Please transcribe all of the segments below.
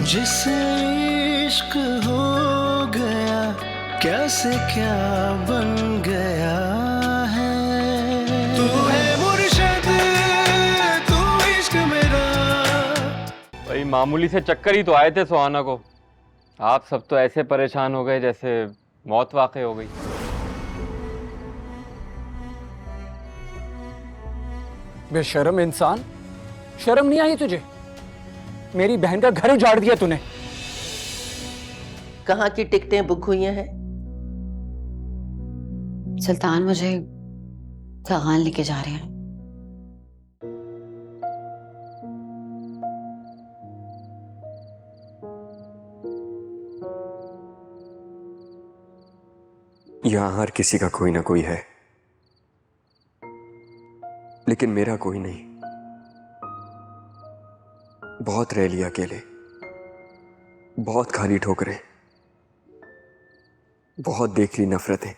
जिसे इश्क हो गया कैसे क्या बन गया है। तू है मुर्शिद तू इश्क मेरा। भाई मामूली से चक्कर ही तो आए थे सुहाना को, आप सब तो ऐसे परेशान हो गए जैसे मौत वाक़ई हो गई। बेशर्म इंसान, शर्म नहीं आई तुझे? मेरी बहन का घर उजाड़ दिया तूने। कहाँ की टिकटें बुक हुई हैं? सुल्तान मुझे कगान लेके जा रहे हैं। यहां हर किसी का कोई ना कोई है, लेकिन मेरा कोई नहीं। बहुत रह लिया अकेले, बहुत खाली ठोकरें, बहुत देख ली नफरतें।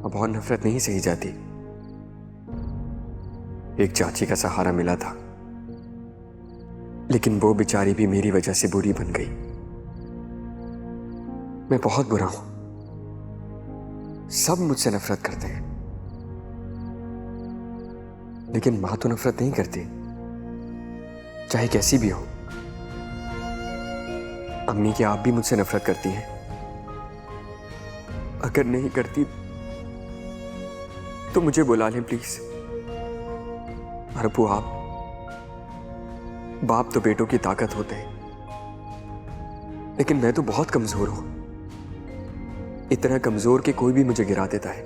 अब और नफरत नहीं सही जाती। एक चाची का सहारा मिला था, लेकिन वो बेचारी भी मेरी वजह से बुरी बन गई। मैं बहुत बुरा हूं, सब मुझसे नफरत करते हैं, लेकिन मां तो नफरत नहीं करती, चाहे कैसी भी हो। अम्मी क्या आप भी मुझसे नफरत करती हैं? अगर नहीं करती तो मुझे बुला लें प्लीज। और अबू आप, बाप तो बेटों की ताकत होते हैं, लेकिन मैं तो बहुत कमजोर हूं। इतना कमजोर कि कोई भी मुझे गिरा देता है,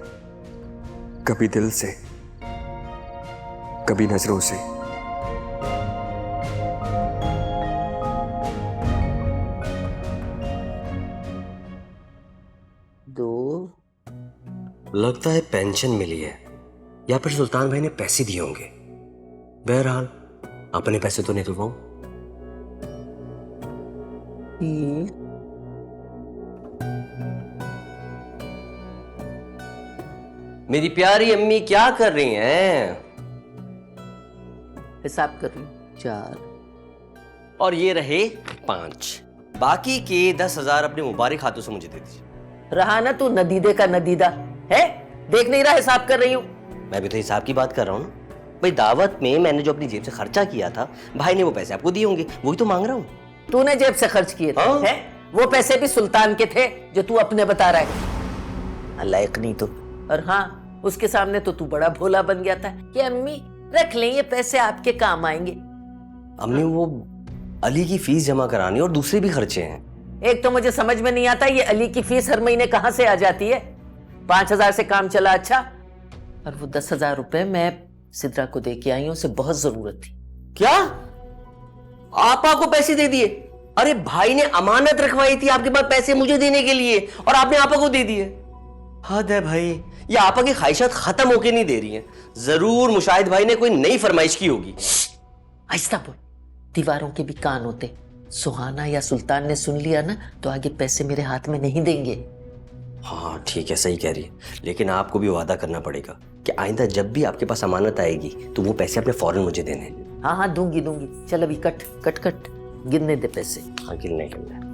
कभी दिल से, कभी नजरों से। दो लगता है पेंशन मिली है, या फिर सुल्तान भाई ने पैसे दिए होंगे। बहरहाल अपने पैसे तो नहीं तुलवाऊं। मेरी प्यारी अम्मी क्या कर रही हैं? हिसाब कर रही हूं। 4 और ये रहे 5। बाकी के 10,000 अपने मुबारक हाथों से मुझे दे दीजिए। रहा ना तू नदीदे का नदीदा है, देख नहीं रहा हिसाब कर रही हूं। मैं भी तो हिसाब की बात कर रहा हूं ना भाई। दावत में मैंने जो अपनी जेब से खर्चा किया था, भाई ने वो पैसे आपको दिए होंगे, वही तो मांग रहा हूं। तूने जेब से खर्च किए थे? हाँ? वो पैसे भी सुल्तान के थे जो तू अपने बता रहा है। लायक नहीं तो। और हाँ, उसके सामने तो तू बड़ा भोला बन गया था कि अम्मी रख लें, ये पैसे आपके काम आएंगे। अम्मी वो अली की फीस जमा करानी और दूसरे भी खर्चे हैं। एक तो मुझे समझ में नहीं आता ये अली की फीस हर महीने कहां से आ जाती है। 5,000 से काम चला अच्छा, और वो 10,000 रुपए मैं सिद्रा को दे के आई हूं, उसे बहुत जरूरत थी। क्या आपा को पैसे दे दिए? अरे भाई ने अमानत रखवाई थी आपके पास पैसे मुझे देने के लिए, और आपने आपा को दे दिए। हद है भाई, ये आपा की ख्वाहिशात खत्म होके नहीं दे रही हैं। जरूर मुशाहिद भाई ने कोई नई फरमाइश की होगी। आहिस्ता बोल, दीवारों के भी कान होते। सुहाना या सुल्तान ने सुन लिया ना तो आगे पैसे मेरे हाथ में नहीं देंगे। हाँ ठीक है, सही कह रही है, लेकिन आपको भी वादा करना पड़ेगा कि आइंदा जब भी आपके पास अमानत आएगी तो वो पैसे अपने फौरन मुझे देने। हाँ हाँ दूंगी दूंगी। चल अभी कट कट कट गिनने दे पैसे। हाँ गिनने गिनने।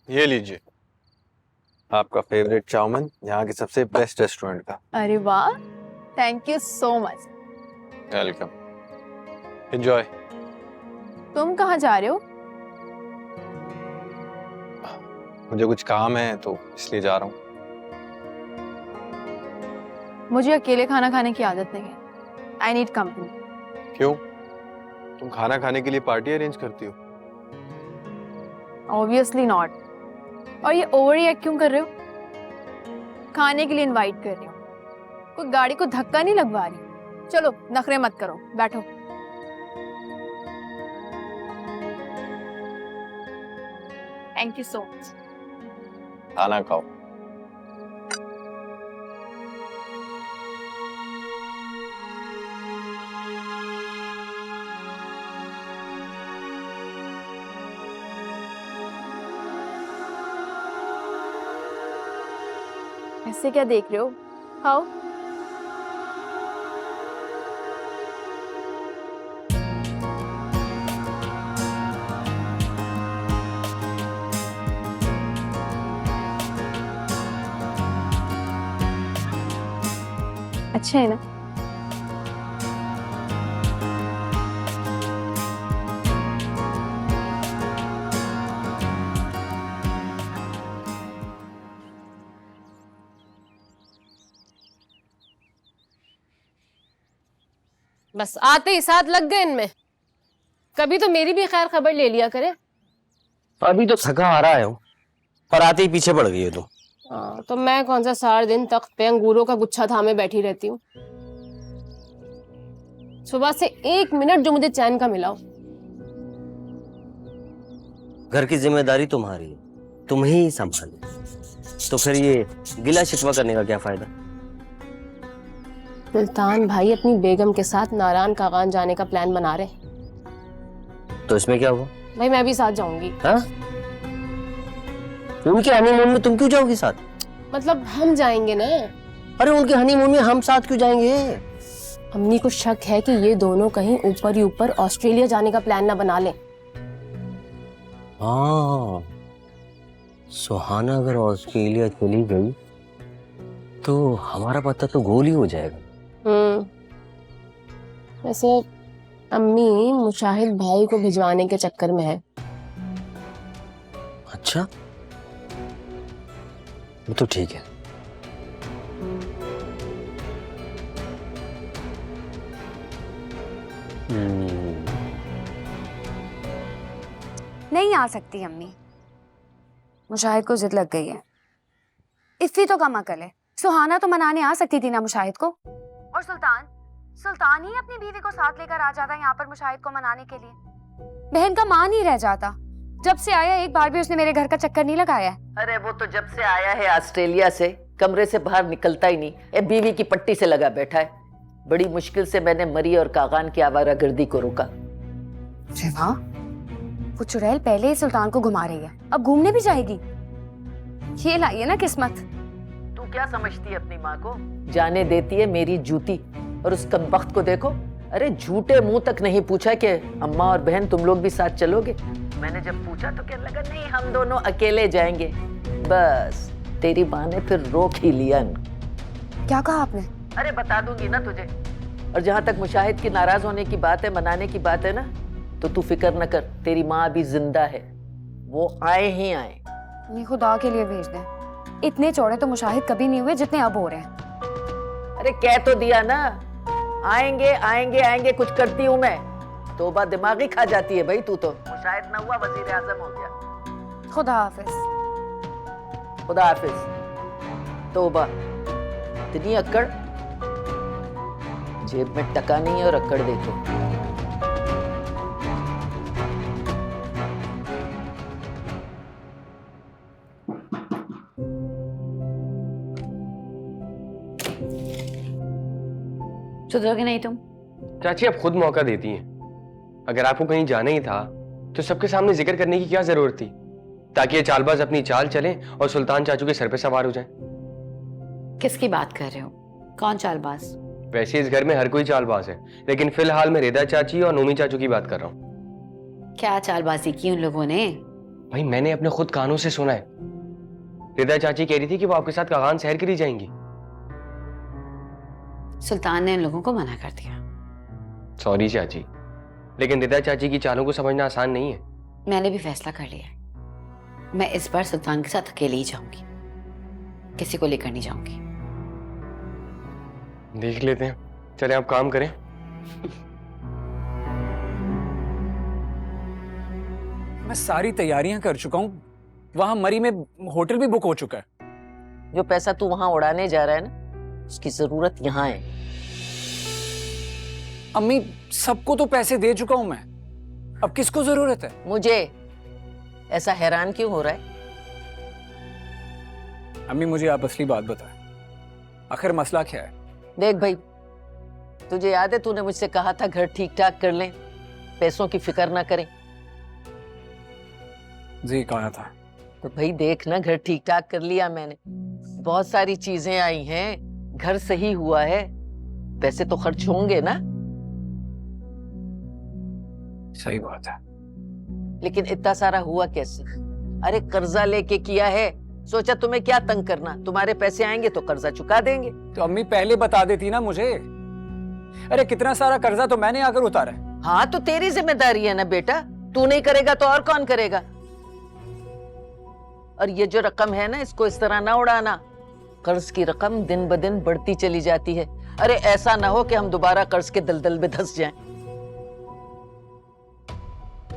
ये लीजिए आपका फेवरेट चाउमीन, यहाँ के सबसे बेस्ट रेस्टोरेंट का। अरे वाह, thank you so much. Welcome, enjoy. तुम कहाँ जा रहे हो? मुझे कुछ काम है तो इसलिए जा रहा हूँ। मुझे अकेले खाना खाने की आदत नहीं है। I need company. क्यों, तुम खाना खाने के लिए पार्टी अरेंज करती हो? Obviously not. और ये ओवर रिएक्ट क्यों कर रहे हो? खाने के लिए इनवाइट कर रही हूँ, कोई गाड़ी को धक्का नहीं लगवा रही। चलो नखरे मत करो, बैठो। Thank you so much. खाना खाओ। ऐसे क्या देख रहे हो? खाओ। अच्छा है ना? बस आते ही साथ लग गए इनमें। कभी तो मेरी भी खैर खबर ले लिया करे। अभी तो थका आ रहा है और आते ही पीछे पड़ गई है तो। तो मैं कौन सा सारा दिन तख्त पे अंगूरों का गुच्छा थामे बैठी रहती हूँ। सुबह से 1 मिनट जो मुझे चैन का मिला हो। घर की जिम्मेदारी तुम्हारी है, तुम ही संभालो। तो फिर ये गिला शिकवा करने का क्या फायदा? सुल्तान भाई अपनी बेगम के साथ नारायण कागान जाने का प्लान बना रहे। तो इसमें क्या हुआ? भाई मैं भी साथ जाऊंगी। हाँ? उनके हनीमून में तुम क्यों जाओगी साथ? मतलब हम जाएंगे ना। अरे उनके हनीमून में हम साथ क्यों जाएंगे? अम्मी को शक है कि ये दोनों कहीं ऊपर ही ऊपर ऑस्ट्रेलिया जाने का प्लान ना बना लें। हाँ, सुहाना अगर ऑस्ट्रेलिया चली गई तो हमारा पता तो गोल ही हो जाएगा। वैसे अम्मी मुशाहिद भाई को भिजवाने के चक्कर में है। अच्छा, वो तो ठीक है। नहीं आ सकती अम्मी, मुशाहिद को जिद लग गई है। इफ्फी तो कम अकल है, सुहाना तो मनाने आ सकती थी ना मुशाहिद को। और सुल्तान ही अपनी बीवी को साथ लेकर आ जाता यहाँ पर मुशाहिद को मनाने के लिए। बहन का मान ही रह जाता। जब से आया एक बार भी उसने मेरे घर का चक्कर नहीं लगाया। अरे वो तो जब से आया है ऑस्ट्रेलिया से कमरे से बाहर निकलता ही नहीं। बीवी की पट्टी से लगा बैठा है। बड़ी मुश्किल से मैंने मरी और कागान की आवारागर्दी को रोका। वाह, वो चुड़ैल पहले ही सुल्तान को घुमा रही है, अब घूमने भी जाएगी। ये लाई है ना किस्मत। तू क्या समझती है अपनी माँ को? जाने देती है मेरी जूती। और उस कमबख्त को देखो, अरे झूठे मुंह तक नहीं पूछा कि अम्मा और बहन तुम लोग भी साथ चलोगे। मैंने जब पूछा तो कहने लगा नहीं हम दोनों अकेले जाएंगे। बस तेरी माँ ने फिर रोक ही लिया। क्या कहा आपने? अरे बता दूंगी ना तुझे। और जहां तक मुशाहिद की नाराज होने की बात है, मनाने की बात है ना, तो तू फिक्र न कर, तेरी माँ अभी जिंदा है, वो आए ही आए। ये खुदा के लिए भेज दे। इतने चौड़े तो मुशाहिद कभी नहीं हुए जितने अब हो रहे हैं। अरे कह तो दिया ना, आएंगे आएंगे आएंगे, कुछ करती हूं मैं। तोबा दिमाग ही खा जाती है भाई तू तो। मुशाहिद ना हुआ वजीर आजम हो गया। खुदा हाफिज। खुदा हाफिज। तोबा, इतनी अक्कड़, जेब में टका नहीं है और अक्कड़ देखो। सुधरोगे नहीं तुम? चाची आप खुद मौका देती हैं। अगर आपको कहीं जाना ही था तो सबके सामने जिक्र करने की क्या जरूरत थी, ताकि ये चालबाज अपनी चाल चलें और सुल्तान चाचू के सर पे सवार हो जाएं। किसकी बात कर रहे हो? कौन चालबाज? वैसे इस घर में हर कोई चालबाज है, लेकिन फिलहाल मैं रिदा चाची और नोमी चाचू की बात कर रहा हूँ। क्या चालबाजी की उन लोगों ने? भाई मैंने अपने खुद कानों से सुना है। रिदा चाची कह रही थी कि वो आपके साथ कागान शहर के लिए जाएंगी। सुल्तान ने उन लोगों को मना कर दिया। सॉरी चाची, लेकिन रिदा चाची की चालों को समझना आसान नहीं है। मैंने भी फैसला कर लिया, मैं इस बार सुल्तान के साथ अकेले ही जाऊंगी, किसी को लेकर नहीं जाऊंगी। देख लेते हैं, चले आप काम करें। मैं सारी तैयारियां कर चुका हूँ, वहां मरी में होटल भी बुक हो चुका है। जो पैसा तू वहां उड़ाने जा रहा है ना, उसकी जरूरत यहाँ है। अम्मी सबको तो पैसे दे चुका हूं मैं, अब किसको जरूरत है? मुझे ऐसा हैरान क्यों हो रहा है? अम्मी मुझे आप असली बात बताएं, आखिर मसला क्या है? देख भाई, तुझे याद है तूने मुझसे कहा था घर ठीक ठाक कर लें, पैसों की फिक्र ना करें। जी कहा था। तो भाई देख ना, घर ठीक ठाक कर लिया मैंने। बहुत सारी चीजें आई हैं, घर सही हुआ है, पैसे तो खर्च होंगे ना। सही बात है। लेकिन इतना सारा हुआ कैसे? अरे कर्जा लेके किया है, सोचा तुम्हें क्या तंग करना, तुम्हारे पैसे आएंगे तो कर्जा चुका देंगे। तो अम्मी पहले बता देती ना मुझे। अरे कितना सारा कर्जा तो मैंने आकर उतारा है। हाँ तो तेरी जिम्मेदारी है ना बेटा, तू नहीं करेगा तो और कौन करेगा। और ये जो रकम है ना, इसको इस तरह ना उड़ाना, कर्ज की रकम दिन ब दिन बढ़ती चली जाती है। अरे ऐसा ना हो कि हम दोबारा कर्ज के दलदल में धंस जाएं।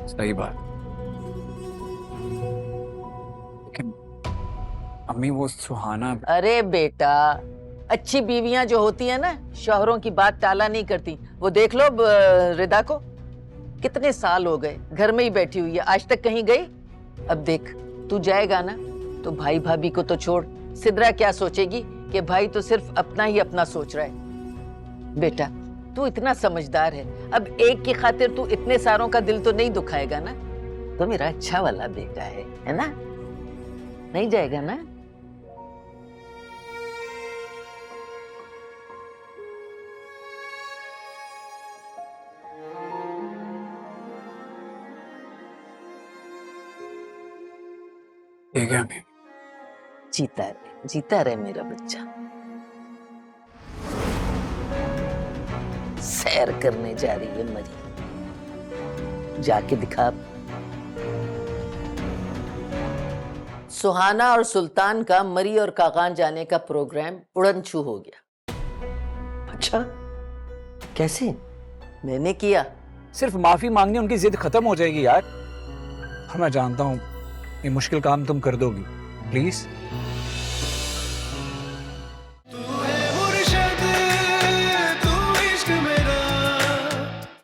सही बात। लेकिन अम्मी वो सुहाना। अरे बेटा, अच्छी बीवियां जो होती है ना, शौहरों की बात टाला नहीं करती। वो देख लो रिदा को, कितने साल हो गए घर में ही बैठी हुई है, आज तक कहीं गई। अब देख तू जाएगा ना तो भाई भाभी को तो छोड़, सिद्रा क्या सोचेगी कि भाई तो सिर्फ अपना ही अपना सोच रहा है। बेटा तू इतना समझदार है, अब एक की खातिर तू इतने सारों का दिल तो नहीं दुखाएगा ना। तो मेरा अच्छा वाला बेटा है ना? नहीं जाएगा ना? ठीक है अम्मी। जीता रहे मेरा बच्चा। सैर करने जा रही है मरी, जाके दिखा। सुहाना और सुल्तान का मरी और कागान जाने का प्रोग्राम उड़न छू हो गया। अच्छा, कैसे? मैंने किया। सिर्फ माफी मांगनी उनकी जिद खत्म हो जाएगी यार। हाँ मैं जानता हूँ ये मुश्किल काम तुम कर दोगी, प्लीज। तू है मुर्शिद, तू इश्क मेरा,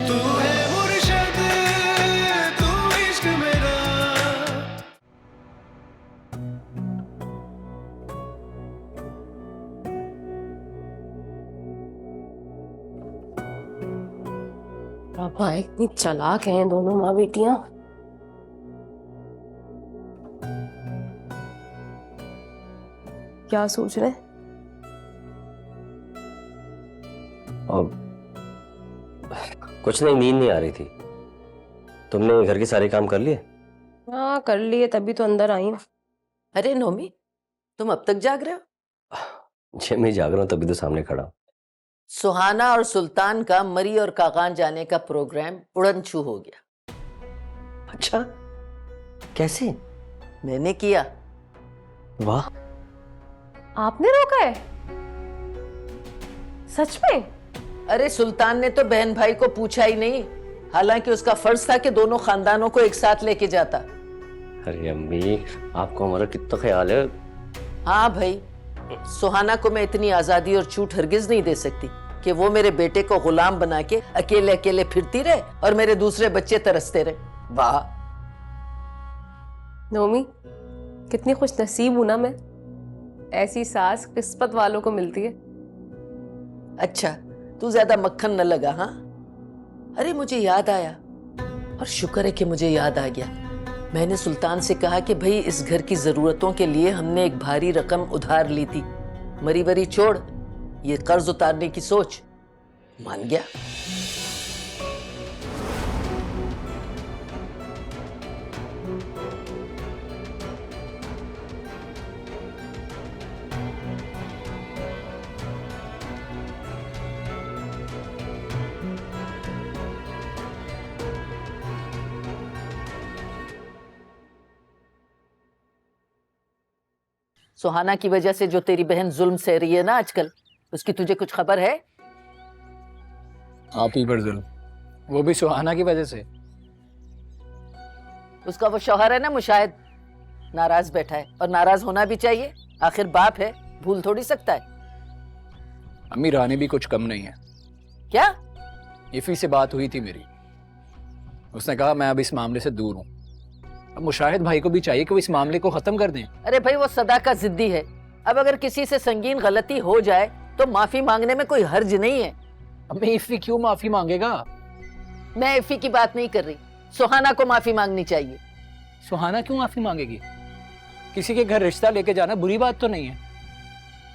तू है मुर्शिद, तू इश्क मेरा। पापा इतनी चालाक हैं दोनों माँ बेटियां। क्या सोच रहे? और कुछ नहीं, नींद नहीं आ रही थी। तुमने घर के सारे काम कर लिए? हाँ कर लिए, तभी तो अंदर आई हूँ। अरे नोमी, तुम अब तक जाग रहे हो? जब मैं जाग रहा हूँ तभी तो सामने खड़ा हूं। सुहाना और सुल्तान का मरी और कागान जाने का प्रोग्राम उड़न छू हो गया। अच्छा, कैसे? मैंने किया। वाह, आपने रोका है? सच में? अरे सुल्तान ने तो बहन भाई को पूछा ही नहीं, हालांकि उसका फर्ज था कि दोनों खानदानों को एक साथ लेके जाता। अरे अम्मी, आपको हमारा कितना ख्याल है। हाँ भाई, सुहाना को मैं इतनी आजादी और छूट हरगिज नहीं दे सकती कि वो मेरे बेटे को गुलाम बना के अकेले अकेले फिरती रहे और मेरे दूसरे बच्चे तरसते रहे। वाह नोमी, कितनी खुश नसीब हूं ना मैं, ऐसी सास किस्मत वालों को मिलती है। अच्छा, तू ज्यादा मक्खन न लगा। हाँ, अरे मुझे याद आया, और शुक्र है कि मुझे याद आ गया। मैंने सुल्तान से कहा कि भाई इस घर की जरूरतों के लिए हमने एक भारी रकम उधार ली थी, मरी वरी छोड़, ये कर्ज उतारने की सोच। मान गया। सुहाना की वजह से जो तेरी बहन जुल्म सह रही है ना आजकल, उसकी तुझे कुछ खबर है? आप ही पर जुल्म, वो भी सुहाना की वजह से। उसका वो शौहर है ना मुशाहिद, नाराज बैठा है, और नाराज होना भी चाहिए, आखिर बाप है, भूल थोड़ी सकता है। अम्मी रानी भी कुछ कम नहीं है। क्या? इफी से बात हुई थी मेरी, उसने कहा मैं अब इस मामले से दूर हूँ। अब मुशाहिद भाई को भी चाहिए कि वो इस मामले को खत्म कर दें। अरे भाई वो सदा का जिद्दी है, अब अगर किसी से संगीन गलती हो जाए तो माफी मांगने में कोई हर्ज नहीं है। अब मैं इफी क्यों माफी मांगेगा? मैं इफी की बात नहीं कर रही, सुहाना को माफी मांगनी चाहिए। सुहाना क्यों माफी मांगेगी? किसी के घर रिश्ता लेके जाना बुरी बात तो नहीं है।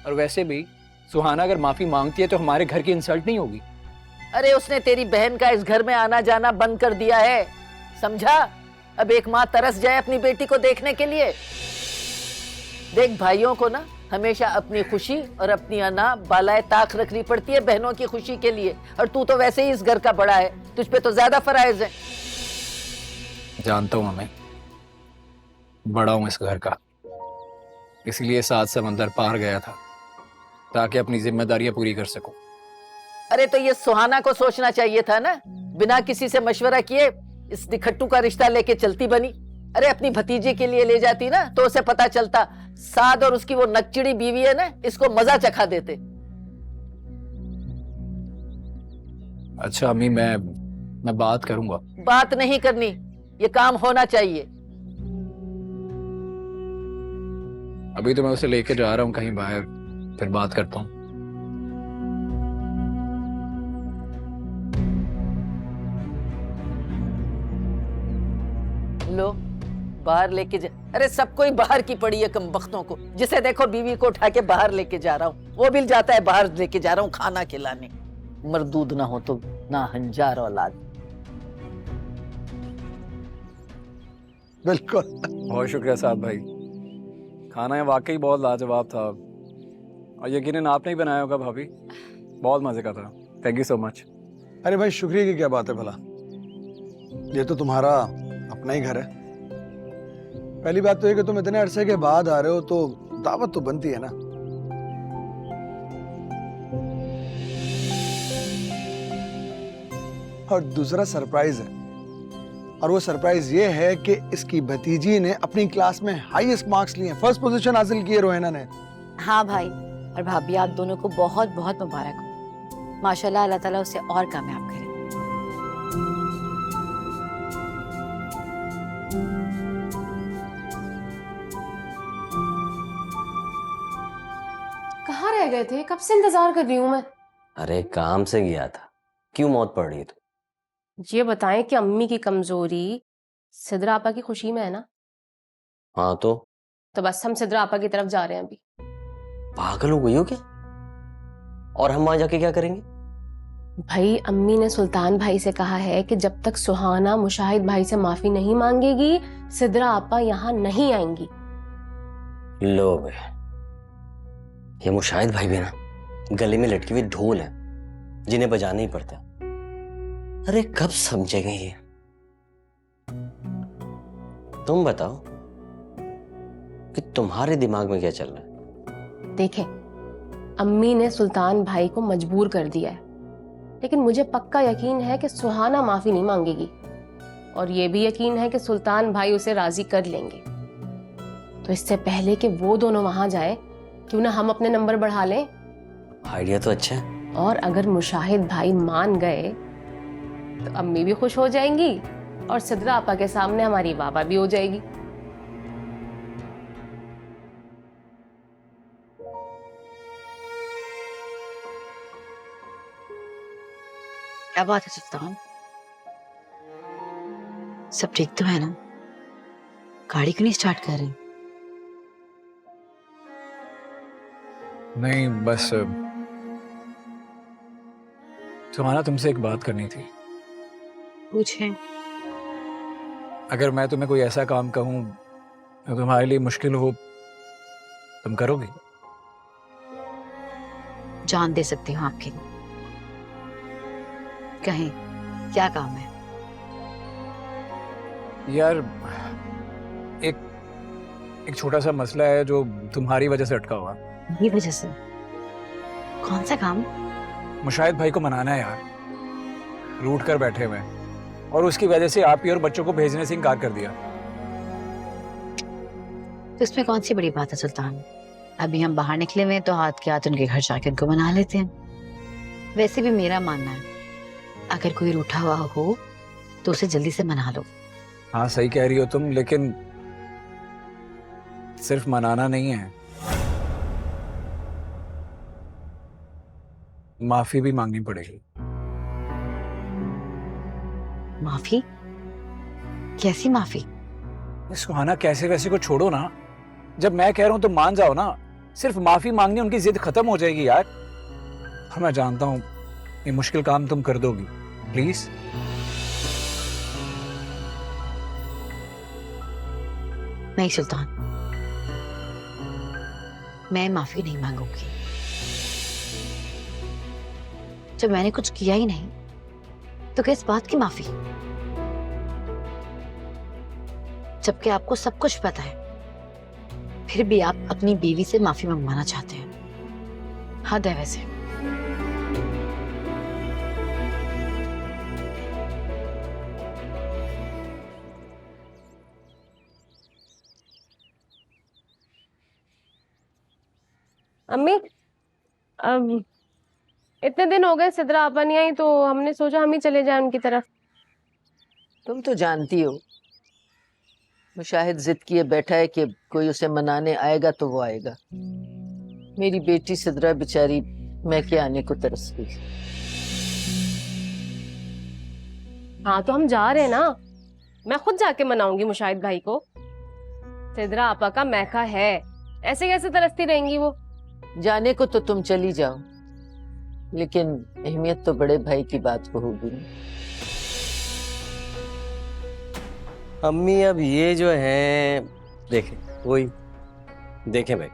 और वैसे भी सुहाना अगर माफी मांगती है तो हमारे घर की इंसल्ट नहीं होगी। अरे उसने तेरी बहन का इस घर में आना जाना बंद कर दिया है, समझा? अब एक माँ तरस जाए अपनी बेटी को देखने के लिए। देख भाइयों को ना हमेशा अपनी खुशी और अपनी अना बालाए ताक रखनी पड़ती है बहनों की खुशी के लिए, और तू तो वैसे ही इस घर का बड़ा है, तुझ पे तो ज्यादा फराइज है। जानता हूँ मैं बड़ा हूँ इस घर का, इसलिए 7 समंदर पार गया था ताकि अपनी जिम्मेदारियां पूरी कर सकूं। अरे तो ये सुहाना को सोचना चाहिए था ना, बिना किसी से मशवरा किए इस निखट्टू का रिश्ता लेके चलती बनी। अरे अपनी भतीजे के लिए ले जाती ना तो उसे पता चलता। साद और उसकी वो नकचिड़ी बीवी है ना, इसको मजा चखा देते। अच्छा अम्मी, मैं बात करूंगा। बात नहीं करनी, ये काम होना चाहिए। अभी तो मैं उसे लेके जा रहा हूँ कहीं बाहर, फिर बात करता हूँ। लो बाहर लेके जा। अरे सब कोई बाहर की पड़ी है कमबख्तों को, जिसे देखो बीवी को उठा के बाहर लेके जा रहा हूँ, वो भी जाता है बाहर लेके जा रहा हूँ खाना खिलाने। मरदूद ना हो तो ना हंजार औलाद। बिल्कुल। बहुत शुक्रिया साहब भाई, खाना है वाकई बहुत लाजवाब था, और यकीनन आपने ही बनाया होगा भाभी, बहुत मजे का था। Thank you so much. अरे भाई शुक्रिया की क्या बात है भला, ये तो तुम्हारा अपना ही घर है। पहली बात तो ये कि तुम इतने अरसे के बाद आ रहे हो तो दावत तो बनती है ना। और दूसरा सरप्राइज है, और वो सरप्राइज ये है कि इसकी भतीजी ने अपनी क्लास में हाईएस्ट मार्क्स लिए, फर्स्ट पोजीशन हासिल की है रोहिना ने। हाँ भाई, और भाभी आप दोनों को बहुत बहुत मुबारक हो। माशाल्लाह, अल्लाह ताला उसे और कामयाब करे। कहाँ रह गए थे? कब से इंतजार कर रही हूँ मैं। अरे काम से गया था, क्यों मौत पड़ रही है? ये बताएं कि अम्मी की कमजोरी सिद्रा आपा की खुशी में है ना? हाँ तो बस हम सिद्रा आपा की तरफ जा रहे हैं अभी। पागल हो गई हो क्या? और हम वहां जाके क्या करेंगे? भाई अम्मी ने सुल्तान भाई से कहा है कि जब तक सुहाना मुशाहिद भाई से माफी नहीं मांगेगी, सिद्रा आपा यहाँ नहीं आएंगी। लो बे, ये मुशाहिद भाई भी ना गले में लटकी हुई ढोल है जिन्हें बजाना ही पड़ता है। अरे कब समझेंगे ये? तुम बताओ कि तुम्हारे दिमाग में क्या चल रहा है? देखें, अम्मी ने सुल्तान भाई को मजबूर कर दिया है, लेकिन मुझे पक्का यकीन है कि सुहाना माफी नहीं मांगेगी, और ये भी यकीन है कि सुल्तान भाई उसे राजी कर लेंगे। तो इससे पहले कि वो दोनों वहां जाएं, क्यों ना हम अपने नंबर बढ़ा लें। आइडिया तो अच्छा है। और अगर मुशाहिद भाई मान गए तो अम्मी भी खुश हो जाएंगी, और सिद्रा आपा के सामने हमारी वाह भी हो जाएगी। क्या बात है सुल्तान, सब ठीक तो है ना? गाड़ी क्यों नहीं स्टार्ट कर रही? नहीं बस सुहाना, तुमसे एक बात करनी थी। पूछें। अगर मैं तुम्हें कोई ऐसा काम कहूं जो तुम्हारे लिए मुश्किल हो, तुम करोगी? जान दे सकती हूँ आपके लिए। कहें, क्या काम है? यार एक छोटा सा मसला है जो तुम्हारी वजह से अटका हुआ। ये वजह से? कौन सा काम? मुशाहिद भाई को मनाना है यार, रूठ कर बैठे हुए हैं, और उसकी वजह से आप ही और बच्चों को भेजने से इनकार कर दिया। तो इसमें कौन सी बड़ी बात है सुल्तान? अभी हम बाहर निकले हुए हैं तो हाथ के हाथ उनके घर जाकर उनको मना लेते हैं। वैसे भी मेरा मानना है, अगर कोई रूठा हुआ हो तो उसे जल्दी से मना लो। हाँ सही कह रही हो तुम, लेकिन सिर्फ मनाना नहीं है, माफी भी मांगनी पड़ेगी। माफी? कैसी माफी? सुहाना, कैसे वैसे को छोड़ो ना, जब मैं कह रहा हूं तो मान जाओ ना। सिर्फ माफी मांगनी उनकी जिद खत्म हो जाएगी यार। हाँ मैं जानता हूँ ये मुश्किल काम तुम कर दोगी, प्लीज। नहीं सुल्तान, मैं माफी नहीं मांगूंगी। जब मैंने कुछ किया ही नहीं तो किस बात की माफी, जबकि आपको सब कुछ पता है, फिर भी आप अपनी बीवी से माफी मंगवाना चाहते हैं। हद है वैसे। अम्मी, अब इतने दिन हो गए सिद्रा आपा नहीं आई, तो हमने सोचा हम ही चले जाएं उनकी तरफ। तुम तो जानती हो मुशाहिद जिद किए बैठा है कि कोई उसे मनाने आएगा तो वो आएगा। मेरी बेटी सिद्रा बेचारी मैं के आने को तरस गई। हाँ तो हम जा रहे हैं ना, मैं खुद जाके मनाऊंगी मुशाहिद भाई को। सिद्रा आपा का मैका है, ऐसे कैसे तरसती रहेंगी वो। जाने को तो तुम चली जाओ, लेकिन अहमियत तो बड़े भाई की बात को होगी ना। अम्मी अब ये जो है, देखें वही देखें भाई,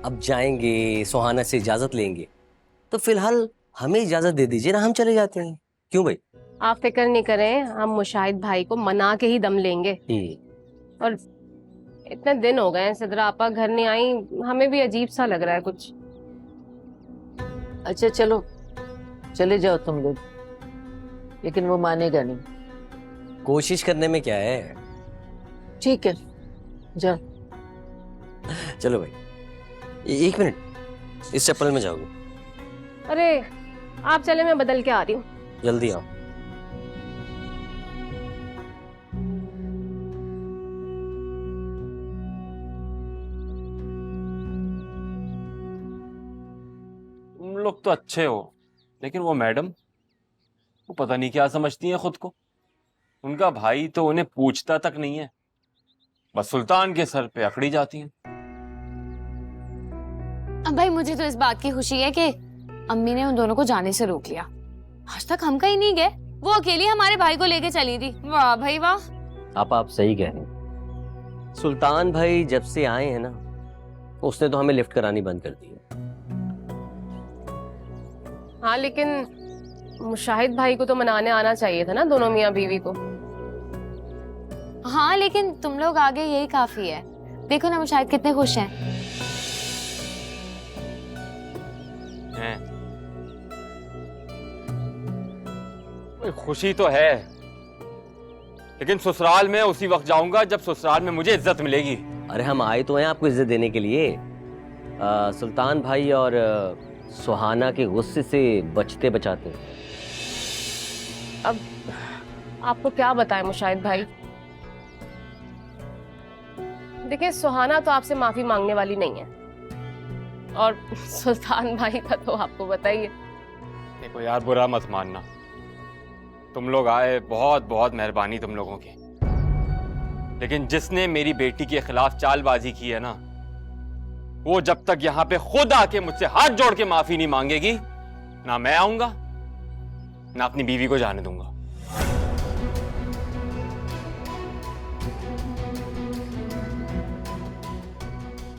अब जाएंगे सुहाना से इजाजत लेंगे, तो फिलहाल हमें इजाजत दे दीजिए ना, हम चले जाते हैं। क्यों भाई? आप फिक्र नहीं करें, हम मुशाहिद भाई को मना के ही दम लेंगे। और इतने दिन हो गए हैं सिद्रा आपा घर नहीं आई, हमें भी अजीब सा लग रहा है कुछ। अच्छा चलो चले जाओ तुम लोग, लेकिन वो मानेगा नहीं। कोशिश करने में क्या है। ठीक है जाओ। चलो भाई, एक मिनट, इस चप्पल में जाओगे? अरे आप चले, मैं बदल के आ रही हूँ। जल्दी आओ। तुम लोग तो अच्छे हो, लेकिन वो मैडम, वो पता नहीं क्या समझती हैं खुद को। उनका भाई तो उन्हें पूछता तक नहीं है, बस सुल्तान के सर पे अकड़ी जाती हैं। अब भाई मुझे तो इस बात की खुशी है कि अम्मी ने उन दोनों को जाने से रोक लिया। आज तक हम कहीं नहीं गए, वो अकेली हमारे भाई को लेके चली थी। वाह भाई वाह। आप सही कह रहे हैं। सुल्तान भाई जब से आए हैं ना, उसने तो हमें लिफ्ट करानी बंद कर दी है। हाँ लेकिन मुशाहिद भाई को तो मनाने आना चाहिए था ना दोनों मियाँ बीवी को। हाँ लेकिन तुम लोग आगे, यही काफी है। देखो ना मुशाहिद कितने खुश हैं। खुशी तो है, लेकिन ससुराल में उसी वक्त जाऊंगा जब ससुराल में मुझे इज्जत मिलेगी। अरे हम आए तो हैं आपको इज्जत देने के लिए। सुल्तान भाई और सुहाना के गुस्से से बचते बचाते। अब आपको क्या बताएं मुशाहिद भाई, देखिए सुहाना तो आपसे माफी मांगने वाली नहीं है, और सुल्तान भाई का तो आपको बताइए। देखो यार, बुरा मत मानना, तुम लोग आए, बहुत बहुत मेहरबानी तुम लोगों की, लेकिन जिसने मेरी बेटी के खिलाफ चालबाजी की है ना, वो जब तक यहाँ पे खुद आके मुझसे हाथ जोड़ के माफी नहीं मांगेगी, ना मैं आऊंगा ना अपनी बीवी को जाने दूंगा।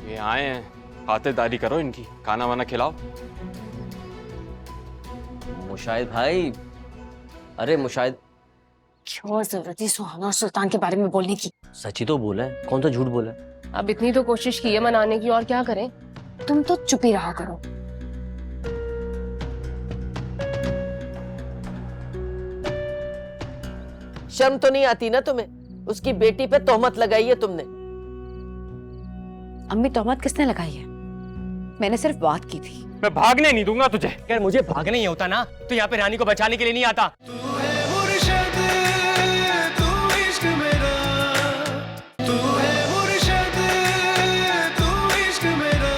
ये आए हैं, खातिरदारी करो इनकी, खाना वाना खिलाओ। मुशाहिद भाई, अरे मुशाहिद, क्यों जरूरत थी सुहाना और सुल्तान के बारे में बोलने की? सच ही तो बोला है, कौन सा झूठ बोला है। अब इतनी तो कोशिश की है मनाने की, और क्या करें। तुम तो चुप ही रहा करो। शर्म तो नहीं आती ना तुम्हें? उसकी बेटी पे तोहमत लगाई है तुमने। अम्मी तोहमत किसने लगाई है? मैंने सिर्फ बात की थी। मैं भागने नहीं दूंगा तुझे। अगर मुझे भागना ही होता ना, तो यहाँ पे रानी को बचाने के लिए नहीं आता। तू है मुर्शद, तू इश्क मेरा, तू है मुर्शद, तू इश्क मेरा।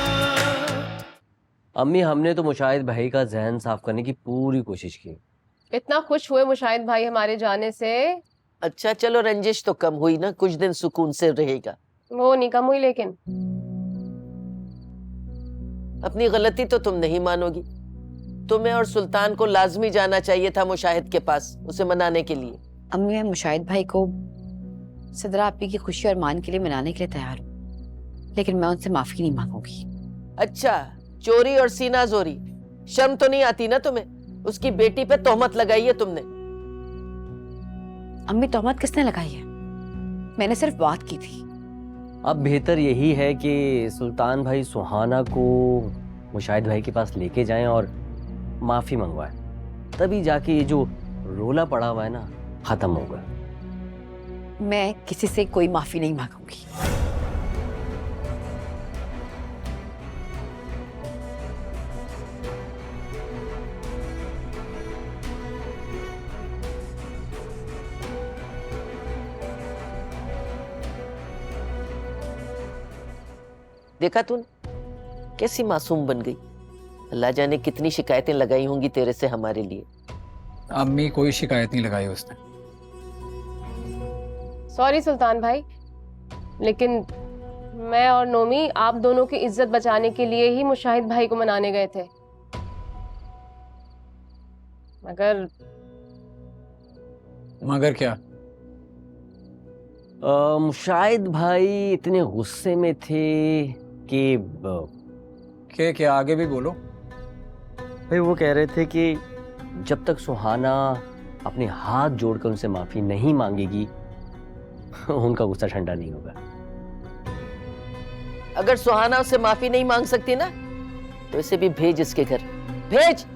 अम्मी, हमने तो मुशाहिद भाई का जहन साफ करने की पूरी कोशिश की। इतना खुश हुए मुशाहिद भाई हमारे जाने से। अच्छा चलो, रंजिश तो कम हुई ना, कुछ दिन सुकून से रहेगा। वो नहीं कम हुई, लेकिन अपनी गलती तो तुम नहीं मानोगी। तुम्हें और सुल्तान को लाजमी जाना चाहिए था मुशाहिद के पास, उसे मनाने के लिए। अम्मी, मैं मुशाहिद भाई को सिद्रा आपी की खुशी और मान के लिए मनाने के लिए तैयार हूँ, लेकिन मैं उनसे माफी नहीं मांगूंगी। अच्छा, चोरी और सीना जोरी, शर्म तो नहीं आती ना तुम्हें? उसकी बेटी पे तोहमत लगाई है तुमने। अम्मी, तोहमत किसने लगाई है? मैंने सिर्फ बात की थी। अब बेहतर यही है कि सुल्तान भाई सुहाना को मुशाहिद भाई के पास लेके जाएं और माफी मंगवाएं, तभी जाके ये जो रोला पड़ा हुआ है ना, खत्म होगा। मैं किसी से कोई माफी नहीं मांगूंगी। देखा तूने कैसी मासूम बन गई। अल्लाह जाने कितनी शिकायतें लगाई होंगी तेरे से हमारे लिए। अम्मी कोई शिकायत नहीं लगाई उसने। सॉरी सुल्तान भाई, लेकिन मैं और नोमी आप दोनों की इज्जत बचाने के लिए ही मुशाहिद भाई को मनाने गए थे। मगर क्या? मुशाहिद भाई इतने गुस्से में थे कि क्या आगे भी बोलो। भाई वो कह रहे थे कि जब तक सुहाना अपने हाथ जोड़कर उनसे माफी नहीं मांगेगी, उनका गुस्सा ठंडा नहीं होगा। अगर सुहाना उससे माफी नहीं मांग सकती ना, तो इसे भी भेज इसके घर, भेज।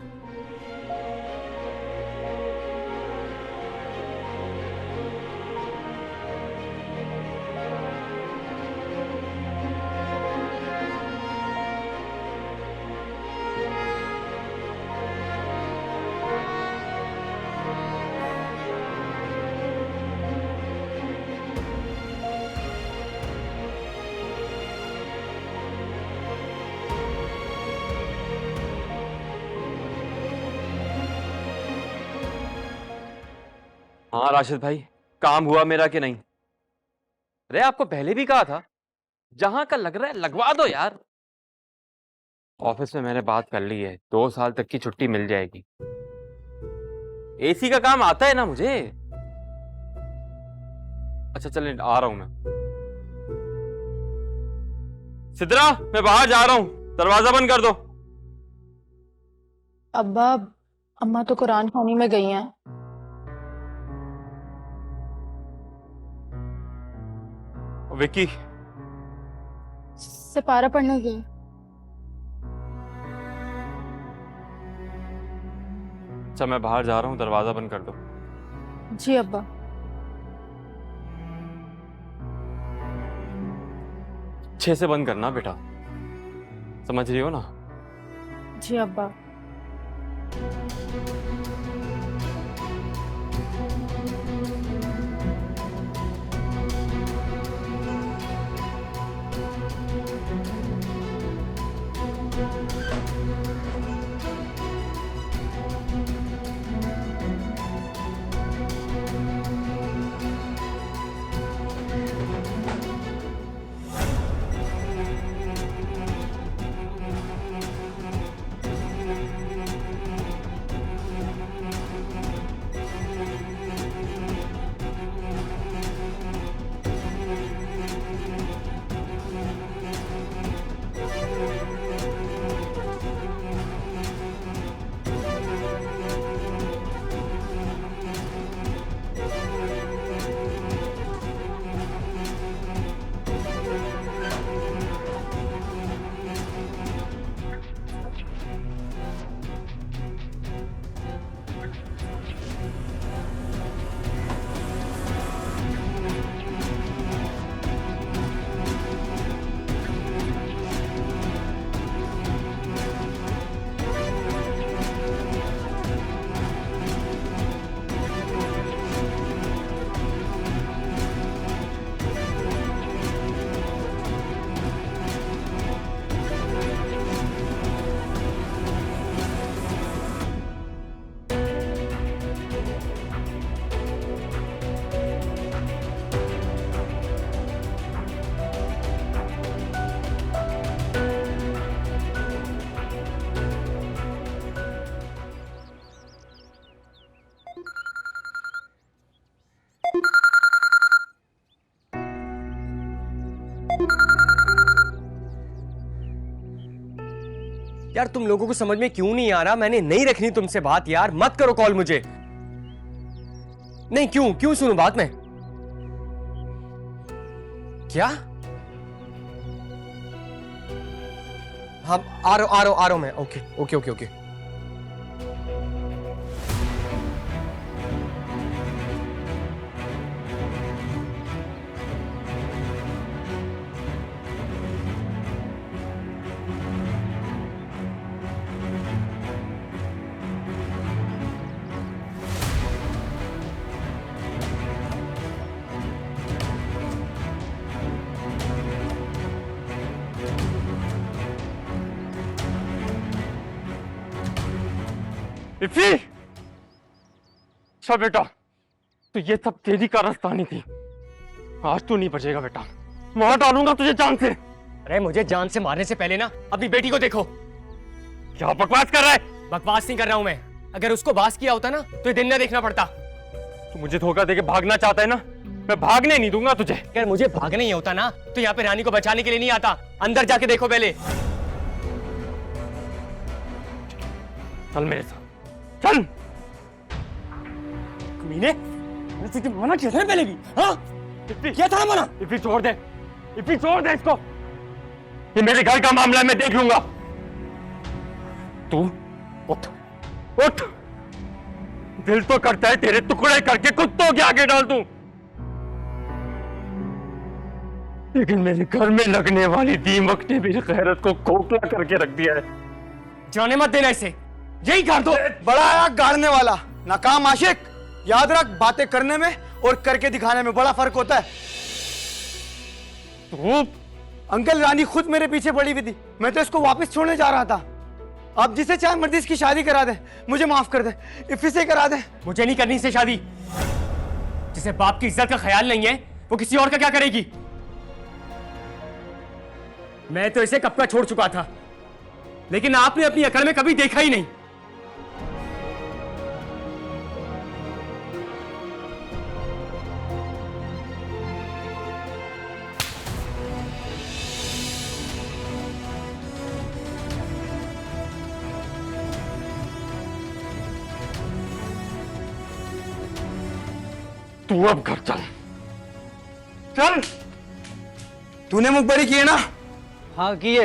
हाँ राशिद भाई, काम हुआ मेरा कि नहीं? अरे आपको पहले भी कहा था, जहां का लग रहा है लगवा दो यार। ऑफिस में मैंने बात कर ली है, 2 साल तक की छुट्टी मिल जाएगी। एसी का काम आता है ना मुझे। अच्छा चलें, आ रहा हूं मैं। सिद्रा, मैं बाहर जा रहा हूं, दरवाजा बंद कर दो। अब्बा, अम्मा तो कुरान खानी में गई हैं। विक्की? सिपारा पढ़ने गई। अच्छा मैं बाहर जा रहा हूँ, दरवाजा बंद कर दो। जी अब्बा। अच्छे से बंद करना बेटा, समझ रही हो ना? जी अब्बा। यार तुम लोगों को समझ में क्यों नहीं आ रहा? मैंने नहीं रखनी तुमसे बात यार, मत करो कॉल मुझे। नहीं, क्यों सुनूं बात में? क्या? हाँ, आ रहा हूं मैं। ओके। इफ़ी, चल बेटा, तो ये सब तेरी कारस्तानी थी। आज तू नहीं बचेगा बेटा, मार डालूंगा तुझे जान से। अरे मुझे जान से मारने से पहले ना अपनी बेटी को देखो। क्या बकवास कर रहा है? बकवास नहीं कर रहा हूं मैं। अगर उसको बास किया होता ना तो ये दिन न देखना पड़ता। तू मुझे धोखा देके भागना चाहता है ना? मैं भागने नहीं दूंगा तुझे। अगर मुझे भागना ही होता ना तो यहाँ पे रानी को बचाने के लिए नहीं आता। अंदर जाके देखो पहले। चल मेरे साथ, चल। कमीने, मैंने तुझे मना किया था ना पहले भी, हाँ? क्या था ना मना? इफ़ी छोड़ दे, इफ़ी छोड़ दे इसको। ये मेरे घर का मामला है, मैं देख लूंगा। तू उठ। दिल तो करता है तेरे टुकड़े करके कुत्तों के आगे डाल दूं, लेकिन मेरे घर में लगने वाली दीमक ने मेरी गैरत को खोखला करके रख दिया है। जाने मत देना इसे, यही कर दो। बड़ा आया गाड़ने वाला, नाकाम आशिक। याद रख, बातें करने में और करके दिखाने में बड़ा फर्क होता है। तू अंकल, रानी खुद मेरे पीछे पड़ी हुई थी, मैं तो इसको वापस छोड़ने जा रहा था। आप जिसे चाहे मर्जी इसकी शादी करा दे, मुझे माफ कर दे, इफ़ी से करा दे। मुझे नहीं करनी इससे शादी। जिसे बाप की इज्जत का ख्याल नहीं है वो किसी और का क्या करेगी? मैं तो इसे कब का छोड़ चुका था, लेकिन आपने अपनी अकड़ में कभी देखा ही नहीं। तू अब घर चल, चल। तूने मुख बड़ी किए ना? हाँ किए।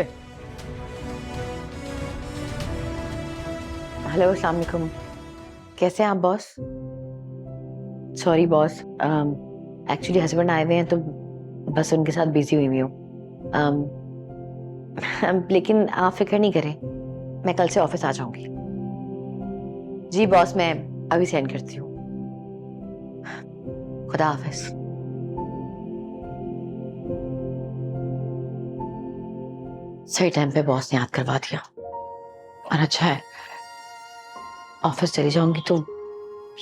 हेलो, अस्सलाम वालेकुम। कैसे हैं आप boss? Sorry boss, actually husband आए हुए हैं तो बस उनके साथ बिजी हुई हूँ। लेकिन आप फिक्र नहीं करें, मैं कल से ऑफिस आ जाऊंगी। जी बॉस, मैं अभी सेंड करती हूँ। खुदा हाफिज। सही टाइम पे बॉस ने याद करवा दिया, और अच्छा है ऑफिस चली जाऊंगी तो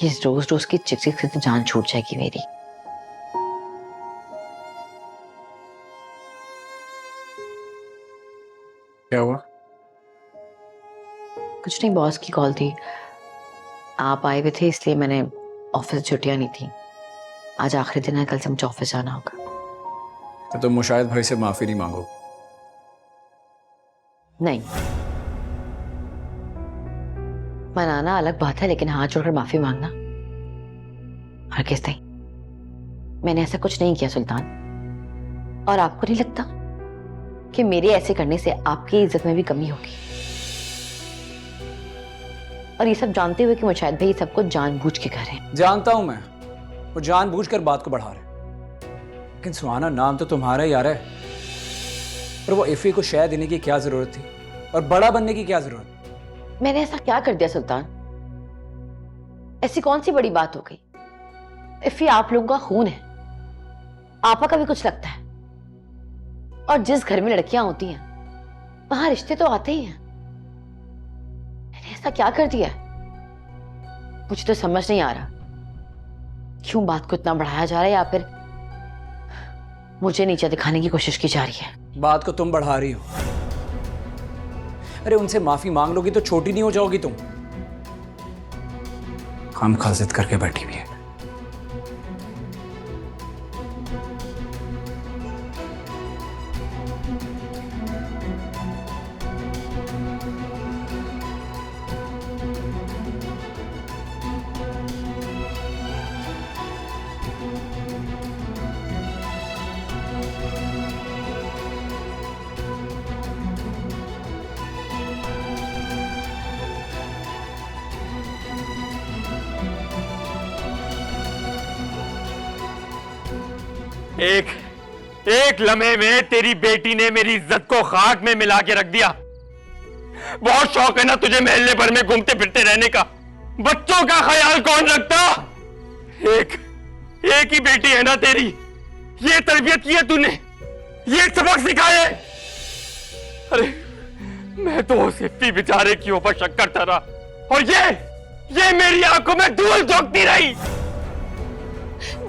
ये रोज की चिकचिक से तो जान छूट जाएगी मेरी। क्या हुआ? कुछ नहीं, बॉस की कॉल थी। आप आए हुए थे इसलिए मैंने ऑफिस छुट्टियां नहीं थी। आज आखिरी दिन है, कल से मुझे ऑफिस जाना होगा। तो तुम मुशाहिद भाई से माफी नहीं मांगो? नहीं, मनाना अलग बात है, लेकिन हाथ जोड़कर माफी मांगना हरगिज़ नहीं। मैंने ऐसा कुछ नहीं किया सुल्तान, और आपको नहीं लगता कि मेरे ऐसे करने से आपकी इज्जत में भी कमी होगी? और ये सब जानते हुए कि मुशाहिद भाई सब कुछ जानबूझ के कर रहे हैं। जानता हूं मैं, वो जानबूझकर बात को बढ़ा रहे, लेकिन सुहाना नाम तो तुम्हारा ही आ रहा है। और वो इफ़ी को शय देने की क्या जरूरत थी, और बड़ा बनने की क्या जरूरत? मैंने ऐसा क्या कर दिया सुल्तान? ऐसी कौन सी बड़ी बात हो गई? इफ़ी आप लोगों का खून है, आपा का भी कुछ लगता है। और जिस घर में लड़कियां होती हैं वहां रिश्ते तो आते ही हैं। मैंने ऐसा क्या कर दिया? मुझे तो समझ नहीं आ रहा क्यों बात को इतना बढ़ाया जा रहा है, या फिर मुझे नीचे दिखाने की कोशिश की जा रही है। बात को तुम बढ़ा रही हो। अरे उनसे माफी मांग लोगी तो छोटी नहीं हो जाओगी तुम। खामखा जिद करके बैठी हुई है। एक लम्हे में तेरी बेटी ने मेरी इज्जत को खाक में मिला के रख दिया। बहुत शौक है ना तुझे महल्ले भर में घूमते फिरते रहने का। बच्चों का ख्याल कौन रखता? एक ही बेटी है ना तेरी। ये तरबियत की है तूने, ये सबक सिखाए। अरे मैं तो उस इफ्फी बेचारे की ऊपर शक करता रहा, और ये मेरी आंखों में धूल झोंकती रही।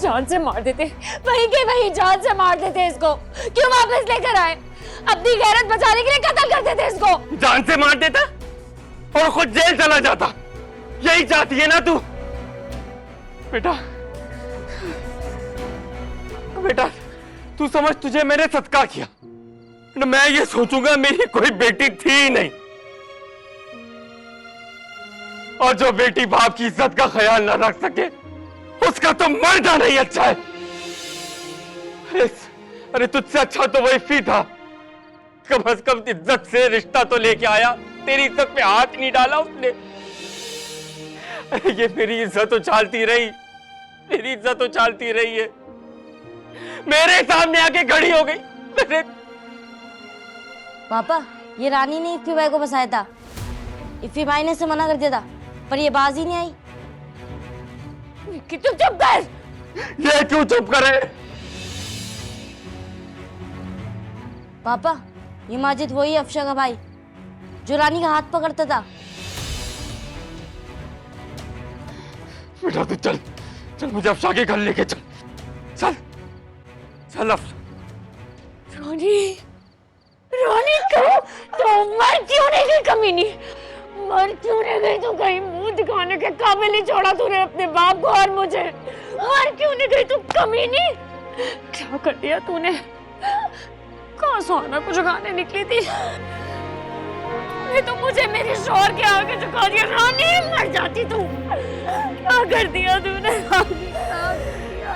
जान से मार देते, वहीं के वहीं जान से मार देते इसको। क्यों वापस लेकर आए? अपनी गैरत बचाने के लिए कत्ल कर देते इसको। जान से मार देता और खुद जेल चला जाता। यही चाहती है ना तू? बेटा तू समझ, तुझे मैंने सदका किया ना। मैं ये सोचूंगा मेरी कोई बेटी थी ही नहीं, और जो बेटी बाप की इज्जत का ख्याल ना रख सके उसका तो मर जाना ही अच्छा है। अरे तुझसे अच्छा तो वो इफ्फी था, कम से कम इज्जत से रिश्ता तो लेके आया। तेरी इज्जत पे हाथ नहीं डाला उसने। अरे ये मेरी इज्जत उछालती रही, मेरी इज्जत उछालती रही है, मेरे सामने आके खड़ी हो गई। मेरे पापा, ये रानी ने इफ्फी भाई को बसाया था। इफ्फी भाई ने से मना कर दिया था, पर ये बाज ही नहीं आई। कि तू चुप कर। ये क्यों चुप करे? पापा, ये माजिद वही अफशा का भाई जो रानी का हाथ पकड़ता था। बेटा तू चल चल, मुझे अफशा के घर लेके चल। चल चल अफशा। रानी तो मर क्यों नहीं गई कमीनी? मर क्यों नहीं गई? तू कहीं मुंह दिखाने के काबिल नहीं छोड़ा तूने अपने बाप को और मुझे। मर क्यों नहीं गई तू कमीनी? क्या कर दिया तूने? कहाँ सुहाना को जगाने निकली थी? ये तो मुझे मेरे शौहर के आगे झुका दिया। रानी मर जाती तू। क्या कर दिया तूने? क्या कर दिया?